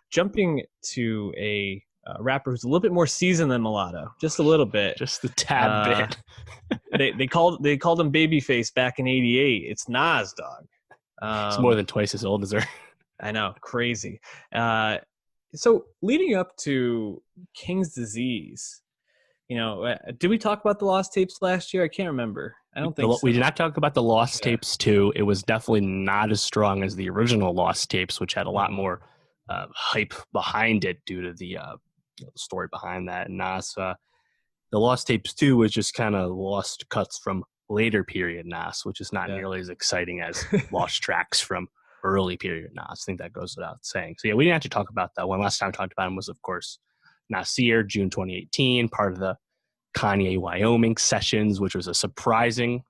jumping to a rapper who's a little bit more seasoned than Mulatto, just a little bit. Just the tad Uh, bit. they called him Babyface back in '88. It's Nas, dog. He's more Um, than twice as old as her. I know, crazy. Uh, so leading up to King's Disease, did we talk about the Lost Tapes last year? I can't remember. I don't think We so. did not talk about the Lost Yeah. Tapes 2. It was definitely not as strong as the original Lost Tapes, which had a lot Mhm. more hype behind it due to the story behind that. And Nas, the Lost Tapes 2 was just kind of lost cuts from later period Nas, which is not Yeah. nearly as exciting as lost tracks from early period Nas. I think that goes without saying. So yeah, we didn't actually talk about that one. Last time I talked about him was, of course, Nasir, June 2018, part of the Kanye Wyoming sessions, which was a surprising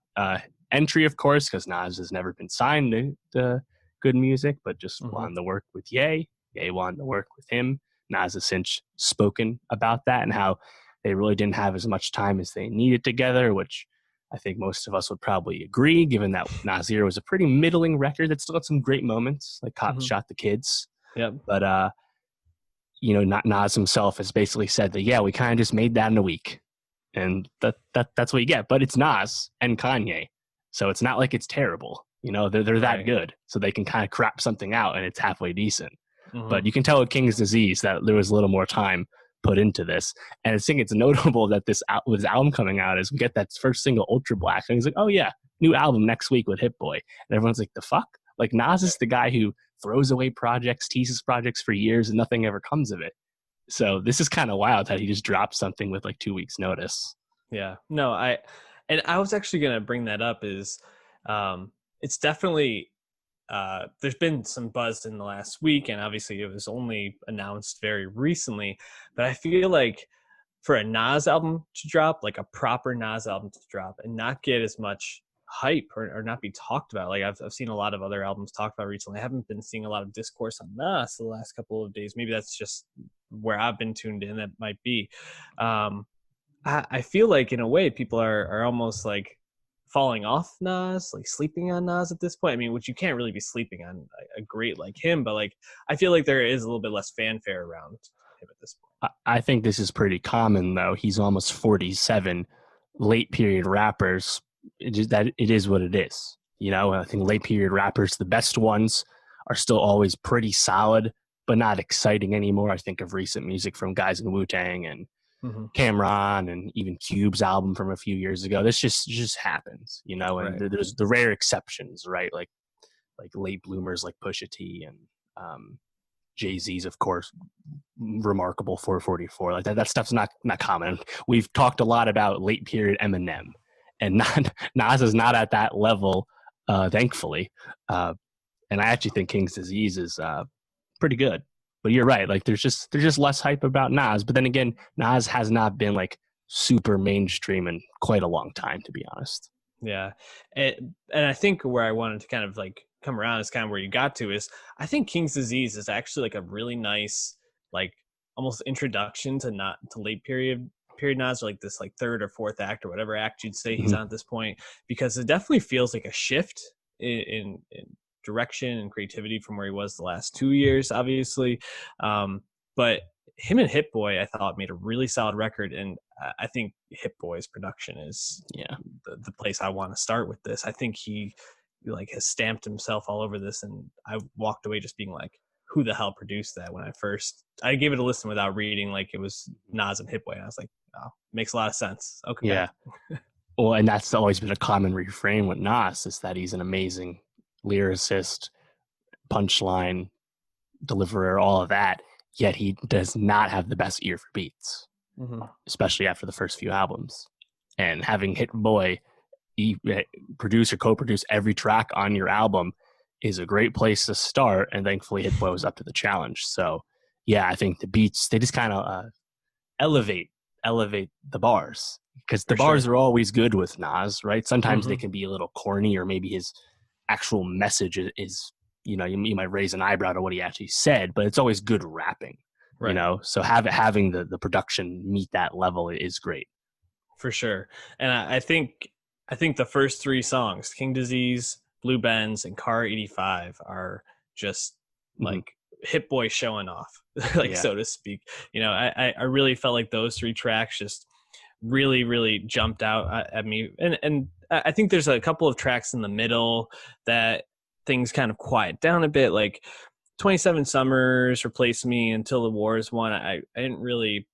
entry, of course, because Nas has never been signed to good music, but just Mhm. wanted to work with Ye. Ye wanted to work with him. Nas has since spoken about that and how they really didn't have as much time as they needed together, which I think most of us would probably agree, given that Nasir was a pretty middling record that still had some great moments, like Cops Mhm. Shot the Kids. Yep. But Nas himself has basically said that, yeah, we kind of just made that in a week. And that's what you get. But it's Nas and Kanye. So it's not like it's terrible. They're that Right. good. So they can kind of crap something out and it's halfway decent. Mhm. But you can tell with King's Disease that there was a little more time put into this. And I think it's notable that with this album coming out is we get that first single, Ultra Black. And he's like, oh yeah, new album next week with Hit Boy. And everyone's like, the fuck? Like Nas is the guy who throws away projects, teases projects for years and nothing ever comes of it. So this is kind of wild that he just dropped something with like 2 weeks notice. Yeah. No, I was actually gonna bring that up is it's definitely there's been some buzz in the last week, and obviously it was only announced very recently, but I feel like for a Nas album to drop, like a proper Nas album to drop and not get as much hype or not be talked about. Like I've seen a lot of other albums talked about recently. I haven't been seeing a lot of discourse on Nas the last couple of days. Maybe that's just where I've been tuned in. That might be. Um, I feel like in a way people are almost like falling off Nas, like sleeping on Nas at this point. I mean, which you can't really be sleeping on a great like him, but like I feel like there is a little bit less fanfare around him at this point. I think this is pretty common though. He's almost 47. Late period rappers, it is what it is. I think late period rappers, the best ones, are still always pretty solid, but not exciting anymore. I think of recent music from guys in Wu Tang and Mm-hmm. Cameron and even Cube's album from a few years ago. This just happens, and Right. there's the rare exceptions, right? Like late bloomers like Pusha T and Jay-Z's, of course, remarkable 444. Like that stuff's not common. We've talked a lot about late period Eminem, and not Nas is not at that level, thankfully. And I actually think King's Disease is pretty good. But you're right. Like there's just less hype about Nas. But then again, Nas has not been like super mainstream in quite a long time, to be honest. Yeah. And I think where I wanted to kind of like come around is kind of where you got to is I think King's Disease is actually like a really nice, like almost introduction to not to late period Nas, or like this like third or fourth act or whatever act you'd say he's Mm-hmm. on at this point, because it definitely feels like a shift in direction and creativity from where he was the last 2 years, obviously. But him and Hit Boy, I thought, made a really solid record, and I think Hit Boy's production is Yeah. the place I want to start with this. I think he like has stamped himself all over this, and I walked away just being like, who the hell produced that? When I gave it a listen without reading, like it was Nas and Hit Boy, and I was like, oh, makes a lot of sense. Okay. Yeah. Well, and that's always been a common refrain with Nas is that he's an amazing lyricist, punchline deliverer, all of that. Yet he does not have the best ear for beats, Mm-hmm. especially after the first few albums. And having Hit Boy produce or co-produce every track on your album is a great place to start. And thankfully, Hit Boy was up to the challenge. So, yeah, I think the beats they just kind of elevate the bars because the For bars sure. are always good with Nas, right? Sometimes they Mm-hmm. can be a little corny, or maybe his actual message is you might raise an eyebrow to what he actually said, but it's always good rapping. Right. So having the production meet that level is great. For sure. And I think the first three songs, King Disease, Blue Benz, and Car 85, are just Mm-hmm. like Hit Boy showing off, like Yeah. so to speak. I really felt like those three tracks just really really jumped out at me, and I think there's a couple of tracks in the middle that things kind of quiet down a bit, like 27 Summers, Replace Me, Until the Wars Won. I didn't really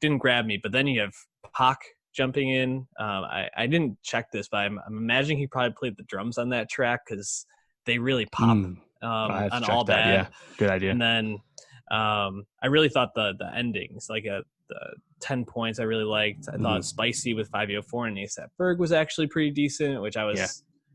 didn't grab me, but then you have Pac jumping in. I didn't check this, but I'm imagining he probably played the drums on that track because they really pop I have to on check All that. Yeah, Bad. good idea. And then I really thought the endings, like the 10 points, I really liked. I thought Spicy with 504 and ASAP Ferg was actually pretty decent, which I was. Yeah.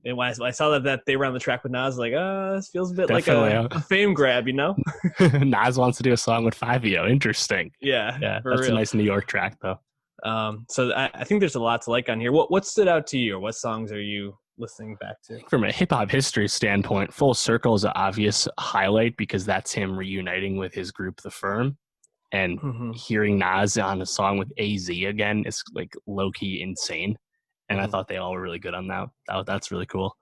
And when I saw that they were on the track with Nas, I was like, this feels a bit Definitely like a fame grab, Nas wants to do a song with Fivio. Interesting. Yeah, Yeah, for that's real. a nice New York track, though. So I think there's a lot to like on here. What stood out to you, or what songs are you listening back to? From a hip hop history standpoint, Full Circle is an obvious highlight because that's him reuniting with his group, The Firm, and hearing Nas on a song with AZ again is like low key insane. And I thought they all were really good on that. That's really cool.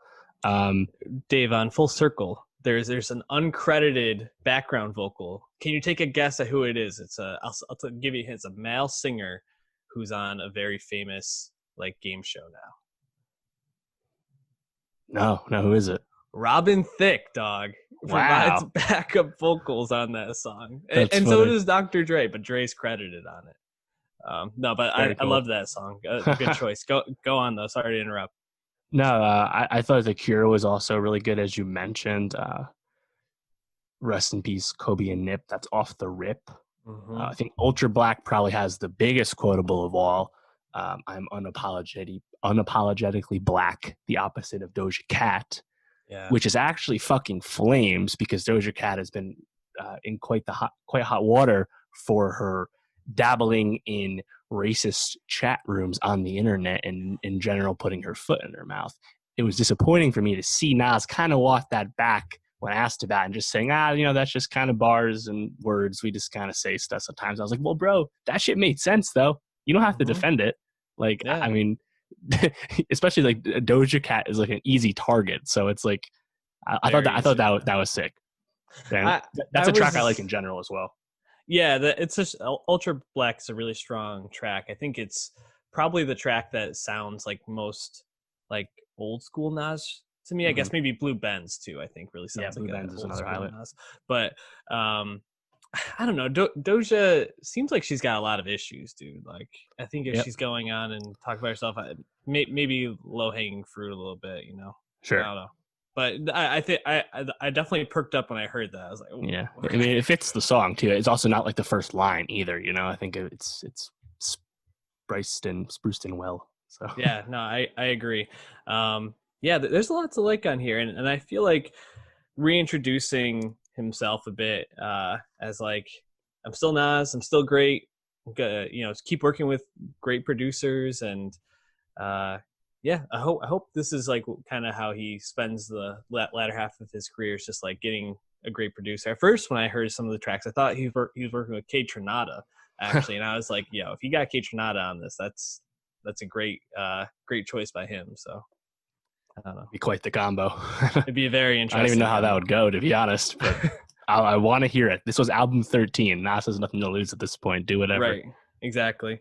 Dave, on Full Circle, there's an uncredited background vocal. Can you take a guess at who it is? I'll give you a hint. It's a male singer who's on a very famous like game show now. No, who is it? Robin Thicke, dog. Wow. Provides backup vocals on that song. And so does Dr. Dre, but Dre's credited on it. No, but I love that song. Good choice. Go on though. Sorry to interrupt. No, I thought The Cure was also really good, as you mentioned. Rest in peace, Kobe and Nip. That's Off the Rip. I think Ultra Black probably has the biggest quotable of all. I'm unapologetically black, the opposite of Doja Cat, which is actually fucking flames because Doja Cat has been in quite hot water for her dabbling in racist chat rooms on the internet and in general putting her foot in her mouth. It was disappointing for me to see Nas kind of walk that back when asked about it and just saying, that's just kind of bars and words. We just kind of say stuff sometimes. I was like, well, bro, that shit made sense though. You don't have to defend it. Like, I mean, especially like Doja Cat is like an easy target. So it's like, I thought that was sick. That's a track I like in general as well. Yeah, it's just Ultra Black is a really strong track. I think it's probably the track that sounds like most like old school Nas to me. I guess maybe Blue Benz too. I think really sounds like Blue Benz is another highlight. Nas. But I don't know. Doja seems like she's got a lot of issues, dude. Like I think if she's going on and talking about herself, maybe low hanging fruit a little bit. Sure. I don't know. But I think I definitely perked up when I heard that. I was like, ooh. Yeah. I mean, it fits the song too. It's also not like the first line either. I think it's spruced in well. So yeah, no, I agree. There's a lot to like on here, and I feel like reintroducing himself a bit as like I'm still Nas, I'm still great. Keep working with great producers and. I hope this is like kind of how he spends the latter half of his career. It's just like getting a great producer. At first, when I heard some of the tracks, I thought he was working with K Tronada actually, and I was like, if you got K Tronada on this, that's a great choice by him. So I don't know. Be quite the combo. It'd be a very interesting. I don't even know how that would go, to be honest, but I want to hear it. This was album 13. Nas has nothing to lose at this point. Do whatever. Right. Exactly.